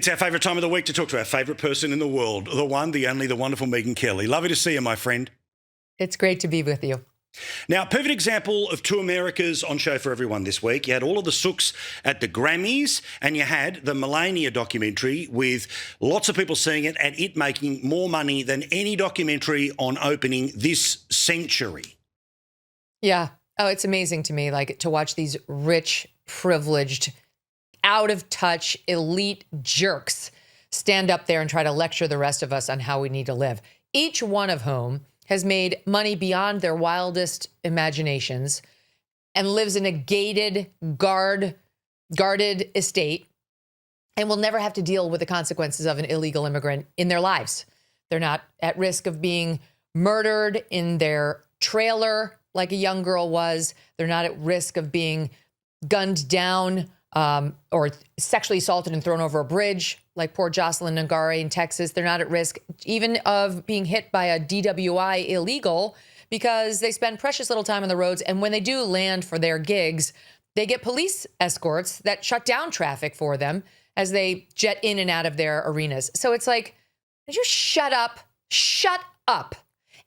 It's our favourite time of the week to talk to our favourite person in the world, the one, the only, the wonderful Megyn Kelly. Lovely to see you, my friend. It's great to be with you. Now, perfect example of two Americas on show for everyone this week. You had all of the sooks at the Grammys and you had the Melania documentary with lots of people seeing it and it making more money than any documentary on opening this century. Yeah. Oh, it's amazing to me, like, to watch these rich, privileged, out of touch, elite jerks stand up there and try to lecture the rest of us on how we need to live. Each one of whom has made money beyond their wildest imaginations and lives in a gated, guarded estate and will never have to deal with the consequences of an illegal immigrant in their lives. They're not at risk of being murdered in their trailer like a young girl was. They're not at risk of being gunned down or sexually assaulted and thrown over a bridge like poor Jocelyn Ngare in Texas. They're not at risk even of being hit by a DWI illegal because they spend precious little time on the roads. And when they do land for their gigs, they get police escorts that shut down traffic for them as they jet in and out of their arenas. So it's like, just shut up, shut up.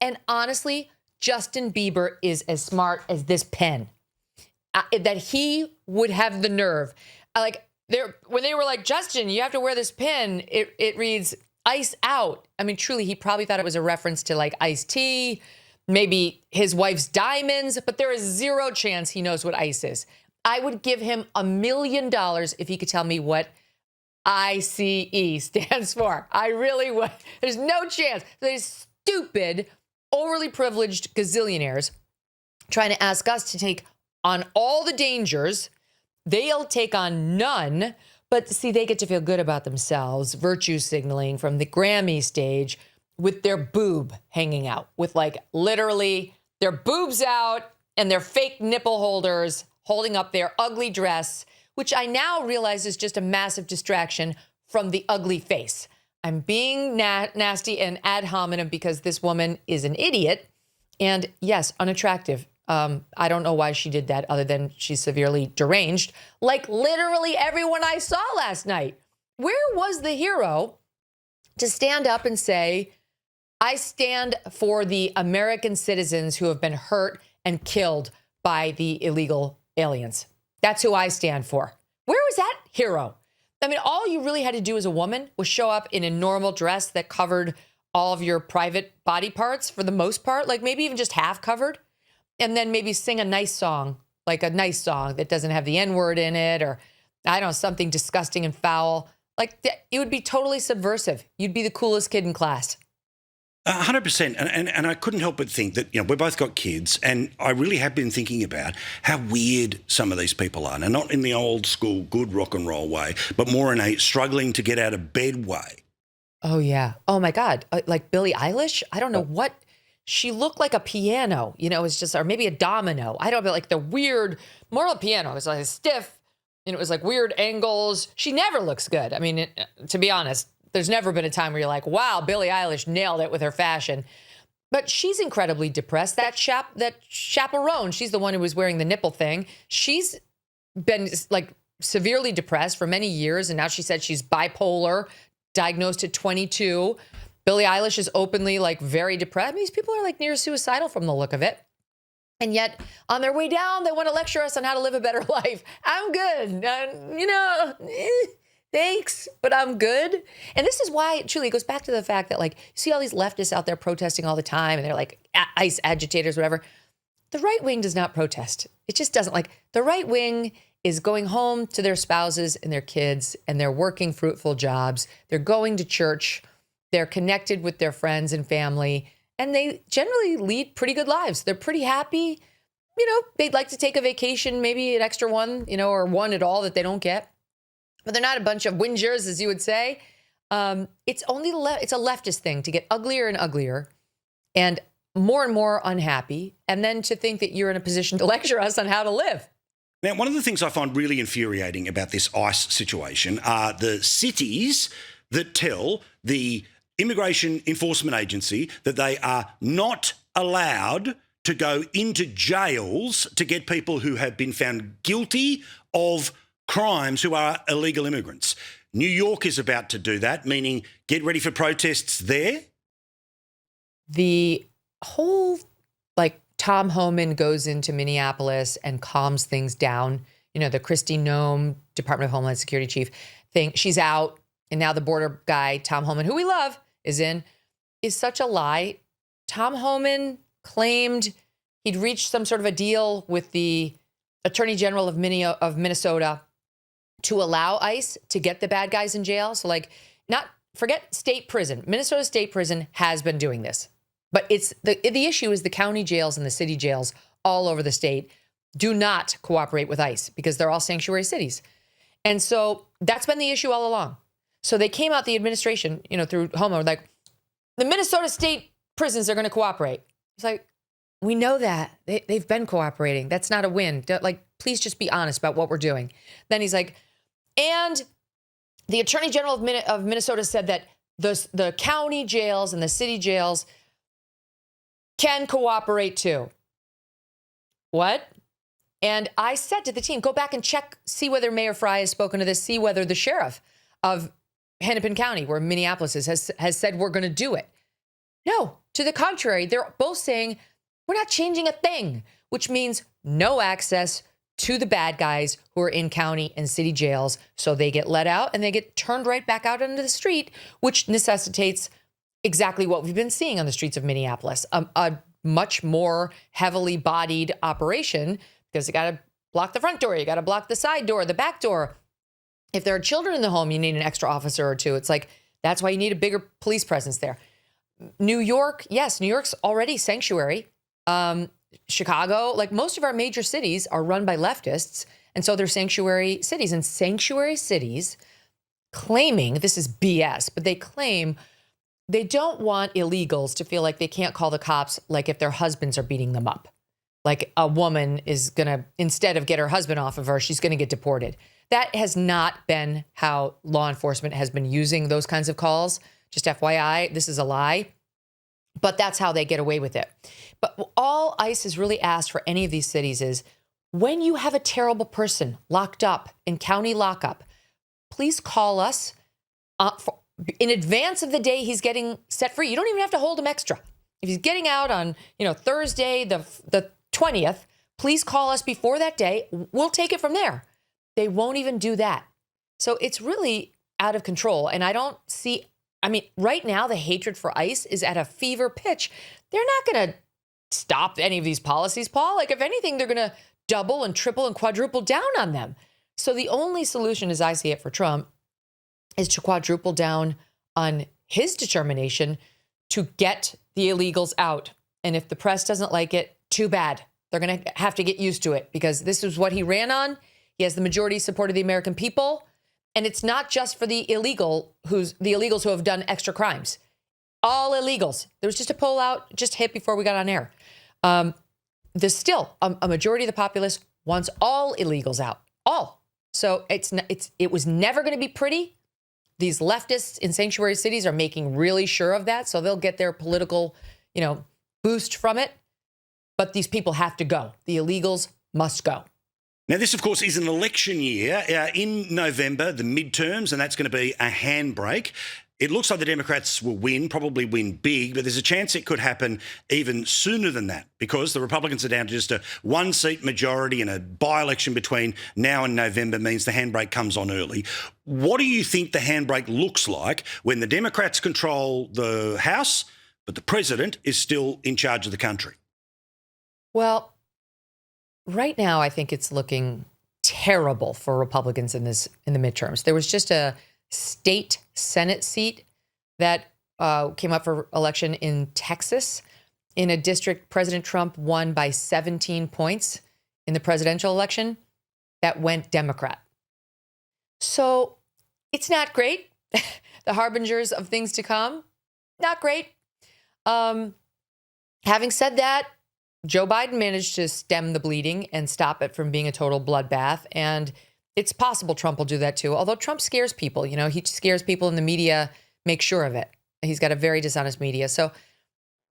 And honestly, Justin Bieber is as smart as this pen. That he would have the nerve. When they were like, Justin, you have to wear this pin, it reads ice out. I mean, truly, he probably thought it was a reference to like iced tea, maybe his wife's diamonds, but there is zero chance he knows what ice is. I would give him $1 million if he could tell me what ICE stands for. I really would. There's no chance. These stupid, overly privileged gazillionaires trying to ask us to take on all the dangers. They'll take on none, but see, they get to feel good about themselves, virtue signaling from the Grammy stage with their boob hanging out, with like literally their boobs out and their fake nipple holders holding up their ugly dress, which I now realize is just a massive distraction from the ugly face. I'm being nasty and ad hominem because this woman is an idiot and, yes, unattractive. I don't know why she did that other than she's severely deranged, like literally everyone I saw last night. Where was the hero to stand up and say, I stand for the American citizens who have been hurt and killed by the illegal aliens? That's who I stand for. Where was that hero? I mean, all you really had to do as a woman was show up in a normal dress that covered all of your private body parts for the most part, like maybe even just half covered. And then maybe sing a nice song, like a nice song that doesn't have the N-word in it, or I don't know, something disgusting and foul. Like it would be totally subversive. You'd be the coolest kid in class. 100%. And I couldn't help but think that, we've both got kids and I really have been thinking about how weird some of these people are. Now, not in the old school good rock and roll way, but more in a struggling to get out of bed way. Oh, yeah. Oh, my God. Like Billie Eilish? I don't know what. She looked like a piano, it's just, or maybe a domino. I don't know, like the weird, more of a piano. It was like stiff, and it was like weird angles. She never looks good. I mean, to be honest, there's never been a time where you're like, wow, Billie Eilish nailed it with her fashion. But she's incredibly depressed. That chaperone, she's the one who was wearing the nipple thing. She's been like severely depressed for many years. And now she said she's bipolar, diagnosed at 22. Billie Eilish is openly like very depressed. I mean, these people are like near suicidal from the look of it. And yet on their way down, they want to lecture us on how to live a better life. I'm good. Thanks, but I'm good. And this is why, truly, it goes back to the fact that, like, you see all these leftists out there protesting all the time, and they're like ICE agitators, whatever. The right wing does not protest. It just doesn't. Like, the right wing is going home to their spouses and their kids, and they're working fruitful jobs. They're going to church. They're connected with their friends and family, and they generally lead pretty good lives. They're pretty happy. They'd like to take a vacation, maybe an extra one, or one at all that they don't get. But they're not a bunch of whingers, as you would say. It's it's a leftist thing to get uglier and uglier and more unhappy, and then to think that you're in a position to lecture us on how to live. Now, one of the things I find really infuriating about this ICE situation are the cities that tell the Immigration Enforcement Agency that they are not allowed to go into jails to get people who have been found guilty of crimes who are illegal immigrants. New York is about to do that, meaning get ready for protests there. The whole, like, Tom Homan goes into Minneapolis and calms things down. You know, the Kristi Noem, Department of Homeland Security chief thing, she's out. And now the border guy, Tom Homan, who we love, is in, is such a lie. Tom Homan claimed he'd reached some sort of a deal with the Attorney General of Minnesota to allow ICE to get the bad guys in jail. So, like, forget state prison. Minnesota State Prison has been doing this. But it's the issue is the county jails and the city jails all over the state do not cooperate with ICE because they're all sanctuary cities. And so that's been the issue all along. So they came out, the administration, you know, through Homo, like, the Minnesota state prisons are going to cooperate. It's like, we know that. They've been cooperating. That's not a win. Like, please just be honest about what we're doing. Then he's like, and the Attorney General of Minnesota said that the county jails and the city jails can cooperate too. What? And I said to the team, go back and check, see whether Mayor Fry has spoken to this, see whether the sheriff of Hennepin County, where Minneapolis is, has said we're going to do it. No, to the contrary, they're both saying we're not changing a thing, which means no access to the bad guys who are in county and city jails. So they get let out and they get turned right back out onto the street, which necessitates exactly what we've been seeing on the streets of Minneapolis, a much more heavily bodied operation, because you got to block the front door, you got to block the side door, the back door. If there are children in the home, you need an extra officer or two. It's like, that's why you need a bigger police presence there. New York, yes, New York's already sanctuary. Chicago, like most of our major cities are run by leftists. And so they're sanctuary cities. And sanctuary cities claiming, this is BS, but they claim they don't want illegals to feel like they can't call the cops, like if their husbands are beating them up. Like a woman is going to, instead of get her husband off of her, she's going to get deported. That has not been how law enforcement has been using those kinds of calls. Just FYI, this is a lie. But that's how they get away with it. But all ICE has really asked for any of these cities is, when you have a terrible person locked up in county lockup, please call us in advance of the day he's getting set free. You don't even have to hold him extra. If he's getting out on, Thursday, the 20th, please call us before that day. We'll take it from there. They won't even do that. So it's really out of control. And I don't see, right now the hatred for ICE is at a fever pitch. They're not going to stop any of these policies, Paul. Like, if anything, they're going to double and triple and quadruple down on them. So the only solution, as I see it for Trump, is to quadruple down on his determination to get the illegals out. And if the press doesn't like it, too bad. They're going to have to get used to it, because this is what he ran on. He has the majority support of the American people. And it's not just for the illegals who have done extra crimes. All illegals. There was just a poll out, just hit before we got on air. There's still a majority of the populace wants all illegals out. All. So it was never going to be pretty. These leftists in sanctuary cities are making really sure of that. So they'll get their political, boost from it. But these people have to go. The illegals must go. Now, this, of course, is an election year. In November, the midterms, and that's going to be a handbrake. It looks like the Democrats will win, probably win big, but there's a chance it could happen even sooner than that, because the Republicans are down to just a one-seat majority, and a by-election between now and November means the handbrake comes on early. What do you think the handbrake looks like when the Democrats control the House, but the president is still in charge of the country? Well, right now, I think it's looking terrible for Republicans in the midterms. There was just a state Senate seat that came up for election in Texas, in a district President Trump won by 17 points in the presidential election, that went Democrat. So it's not great. The harbingers of things to come, not great. Having said that, Joe Biden managed to stem the bleeding and stop it from being a total bloodbath. And it's possible Trump will do that too. Although Trump scares people, he scares people, and the media make sure of it. He's got a very dishonest media. So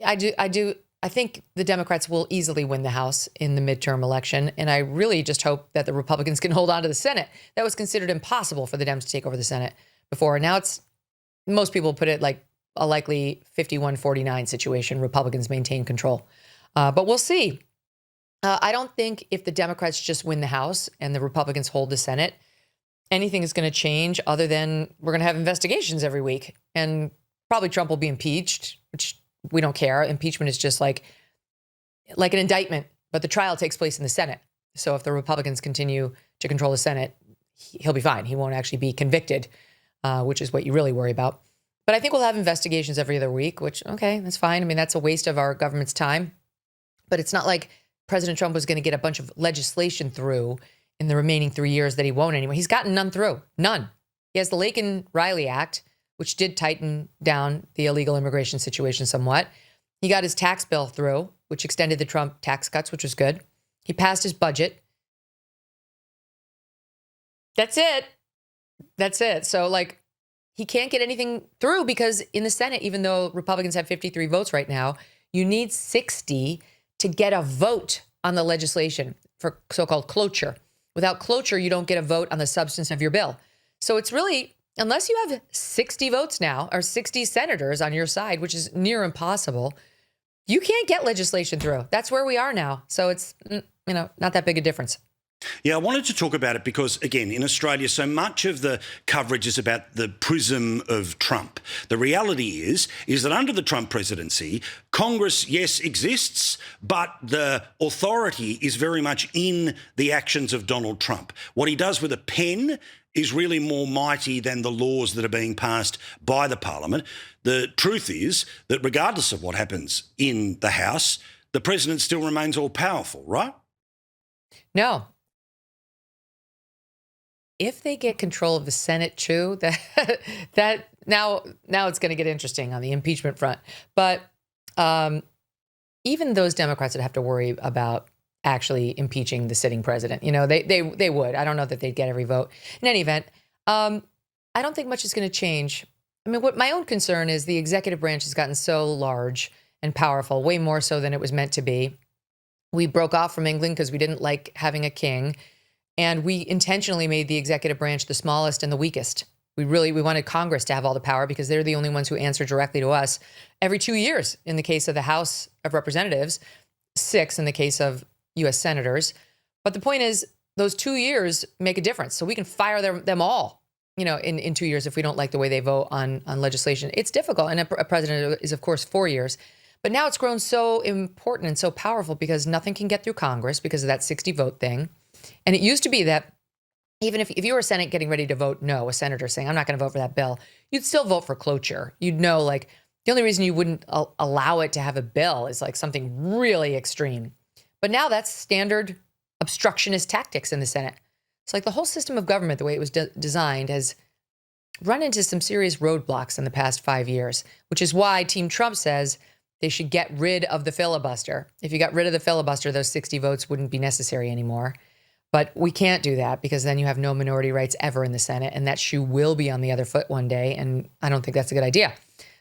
I do I think the Democrats will easily win the House in the midterm election. And I really just hope that the Republicans can hold on to the Senate. That was considered impossible for the Dems to take over the Senate before. And now most people put it like a likely 51-49 situation. Republicans maintain control. But we'll see. I don't think if the Democrats just win the House and the Republicans hold the Senate, anything is going to change other than we're going to have investigations every week. And probably Trump will be impeached, which we don't care. Impeachment is just like an indictment, but the trial takes place in the Senate. So if the Republicans continue to control the Senate, he'll be fine. He won't actually be convicted, which is what you really worry about. But I think we'll have investigations every other week, which, okay, that's fine. I mean, that's a waste of our government's time. But it's not like President Trump was going to get a bunch of legislation through in the remaining 3 years that he won't anyway. He's gotten none through. None. He has the Laken-Riley Act, which did tighten down the illegal immigration situation somewhat. He got his tax bill through, which extended the Trump tax cuts, which was good. He passed his budget. That's it. That's it. So, like, he can't get anything through because in the Senate, even though Republicans have 53 votes right now, you need 60 to get a vote on the legislation for so-called cloture. Without cloture, you don't get a vote on the substance of your bill. So it's really, unless you have 60 votes now or 60 senators on your side, which is near impossible, you can't get legislation through. That's where we are now. So it's, not that big a difference. Yeah, I wanted to talk about it because, again, in Australia, so much of the coverage is about the prism of Trump. The reality is that under the Trump presidency, Congress, yes, exists, but the authority is very much in the actions of Donald Trump. What he does with a pen is really more mighty than the laws that are being passed by the parliament. The truth is that regardless of what happens in the House, the president still remains all-powerful, right? No. If they get control of the Senate too, that now it's going to get interesting on the impeachment front. But even those Democrats would have to worry about actually impeaching the sitting president. They would. I don't know that they'd get every vote. In any event, I don't think much is going to change. I mean, what my own concern is the executive branch has gotten so large and powerful, way more so than it was meant to be. We broke off from England because we didn't like having a king. And we intentionally made the executive branch the smallest and the weakest. We wanted Congress to have all the power because they're the only ones who answer directly to us every 2 years in the case of the House of Representatives, 6 in the case of U.S. senators. But the point is, those 2 years make a difference. So we can fire them all, in 2 years if we don't like the way they vote on legislation. It's difficult. And a president is, of course, 4 years. But now it's grown so important and so powerful because nothing can get through Congress because of that 60 vote thing. And it used to be that even if you were a Senate getting ready to vote no, a senator saying, I'm not going to vote for that bill, you'd still vote for cloture. You'd know, like, the only reason you wouldn't allow it to have a bill is like something really extreme. But now that's standard obstructionist tactics in the Senate. It's like the whole system of government, the way it was designed, has run into some serious roadblocks in the past 5 years, which is why Team Trump says they should get rid of the filibuster. If you got rid of the filibuster, those 60 votes wouldn't be necessary anymore. But we can't do that because then you have no minority rights ever in the Senate, and that shoe will be on the other foot one day, and I don't think that's a good idea.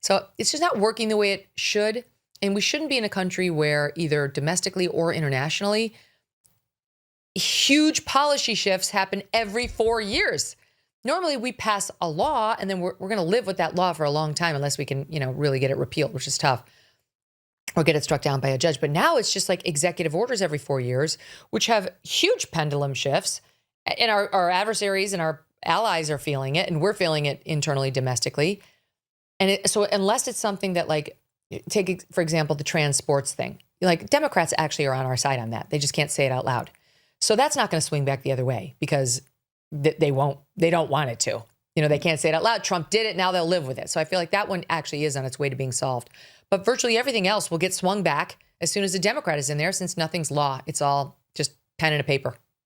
So it's just not working the way it should, and we shouldn't be in a country where either domestically or internationally, huge policy shifts happen every 4 years. Normally we pass a law, and then we're going to live with that law for a long time unless we can, really get it repealed, which is tough, or get it struck down by a judge. But now it's just like executive orders every 4 years, which have huge pendulum shifts. And our adversaries and our allies are feeling it, and we're feeling it internally, domestically. And so unless it's something that, like, take, for example, the trans sports thing, like, Democrats actually are on our side on that. They just can't say it out loud. So that's not going to swing back the other way because they don't want it to. They can't say it out loud. Trump did it. Now they'll live with it. So I feel like that one actually is on its way to being solved. But virtually everything else will get swung back as soon as a Democrat is in there, since nothing's law. It's all just pen and a paper.